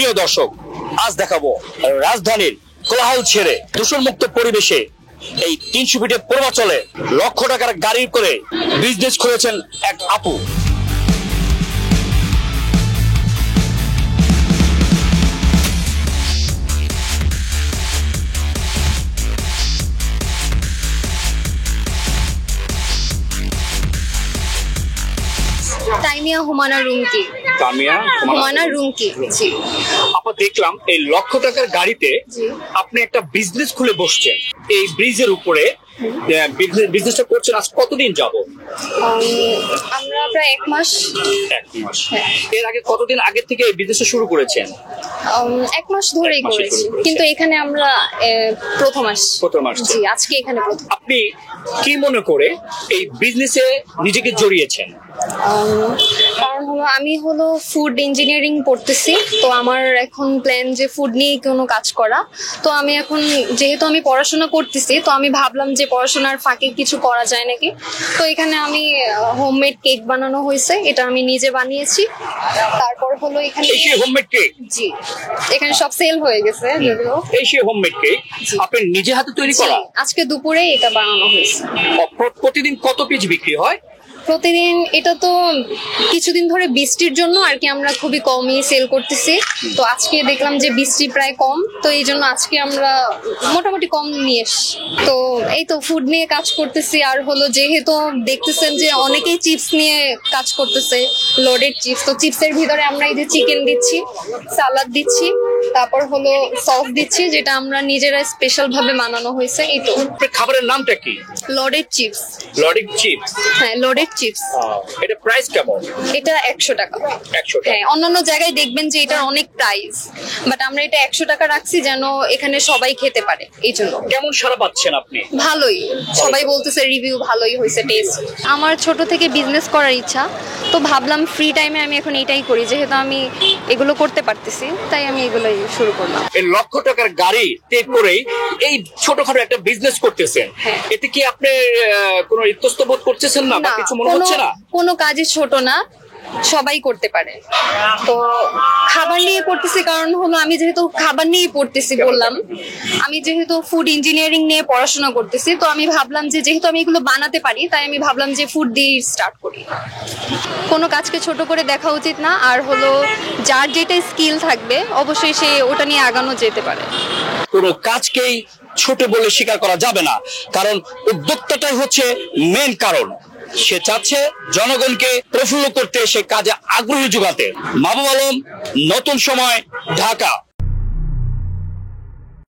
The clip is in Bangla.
প্রিয় দর্শক, আজ দেখাবো রাজধানীর কোলাহল ছেড়ে দূষণমুক্ত পরিবেশে এই 300 ফিটে পূর্বাচলে লক্ষ টাকার গাড়ি করে বিজনেস করেছেন এক আপু। তাইমিয়া হুমানা রুমকি। তামিয়া হুমানা রুমকি, জি। আপা, দেখলাম এই লক্ষ টাকার গাড়িতে আপনি একটা বিজনেস খুলে বসছেন এই ব্রিজের উপরে। বিজনেসটা করছেন আজ কতদিন যাবত? আমরা প্রায় 1 মাস। 1 মাস। এর আগে কতদিন আগে থেকে এই বিজনেসটা শুরু করেছেন? 1 মাস ধরেই করেছি, কিন্তু এখানে আমরা প্রথম আসছি। জি, আজকে এখানে প্রথম। আপনি কি মনে করে এই বিজনেসে নিজেকে জড়িয়েছেন? কারণ হলো আমি ফুড ইঞ্জিনিয়ারিং পড়তেছি, তো আমার এখন প্ল্যান যে ফুড নিয়ে কোনো কাজ করা। তো আমি এখন যেহেতু আমি পড়াশোনা করতেছি, তো আমি ভাবলাম যে পড়াশোনার ফাঁকে কিছু করা যায় নাকি। তো এখানে আমি হোমমেড কেক বানানো হয়েছে, এটা আমি নিজে বানিয়েছি। তারপর এখানে হোমমেড কেক, জি, এখানে সব সেল হয়ে গেছে। যদিও এই হোমমেড কেক আপনি নিজে হাতে তৈরি করা? আজকে দুপুরে এটা বানানো হয়েছে। প্রতিদিন কত পিস বিক্রি হয়? প্রতিদিন এটা তো কিছুদিন ধরে বৃষ্টির জন্য আর কি আমরা খুবই কমই সেল করতেছি। তো আজকে দেখলাম যে বৃষ্টি প্রায় কম, তো এই জন্য আজকে আমরা মোটামুটি কম নিয়ে এসছি। তো এই তো ফুড নিয়ে কাজ করতেছি। আর যেহেতু দেখতেছেন যে অনেকেই চিপস নিয়ে কাজ করতেছে, লোডেড চিপস। তো চিপসের ভিতরে আমরা এই যে চিকেন দিচ্ছি, সালাদ দিচ্ছি, তারপর সস দিচ্ছি, যেটা আমরা নিজেরা স্পেশাল ভাবে বানানো হয়েছে। এই তো। খাবারের নামটা কি? Loaded chips. Loaded chips? হ্যাঁ, লোডেড চিপস। এটা প্রাইস কেমন? এটা 100 টাকা। 100 টাকা। হ্যাঁ, অন্যান্য জায়গায় দেখবেন যে এটার অনেক প্রাইস, বাট আমরা এটা 100 টাকা রাখছি যেন এখানে সবাই খেতে পারে, এই জন্য। কেমন সাড়া পাচ্ছেন আপনি? ভালোই, সবাই বলতেছে রিভিউ ভালোই হয়েছে, টেস্ট। আমার ছোট থেকে বিজনেস করার ইচ্ছা, তো ভাবলাম ফ্রি টাইমে আমি এখন এটাই করি, যেহেতু আমি এগুলো করতে পারতেছি, তাই আমি এগুলোই শুরু করলাম। এই লক্ষ টাকার গাড়ি টেক করেই এই ছোটখাটো একটা বিজনেস করতেছেন, এতে কি আপনি কোনো ইতস্ত বোধ করতেছেন না বা কিছু মনে হচ্ছে না? কোনো কাজই ছোট না, সবাই করতে পারে। তো খাবার নিয়ে পড়তেছি, কারণ আমি যেহেতু খাবার নিয়ে পড়তেছি, বললাম আমি যেহেতু ফুড ইঞ্জিনিয়ারিং নিয়ে পড়াশোনা করতেছি, তো আমি ভাবলাম যে যেহেতু আমি এগুলো বানাতে পারি, তাই আমি ভাবলাম যে ফুড দিয়ে স্টার্ট করি। কোনো কাজকে ছোট করে দেখা উচিত না। আর যার যেটা স্কিল থাকবে অবশ্যই সে ওটা নিয়ে আগানো যেতে পারে। কোনো কাজকেই ছোট বলে স্বীকার করা যাবে না, কারণ উদ্যোক্তাটাই হচ্ছে মেন কারণ। সে চাচ্ছে জনগণকে প্রফুল্ল করতে, সে কাজে আগ্রহী যোগাতে। মাহবুব আলম, নতুন সময়, ঢাকা।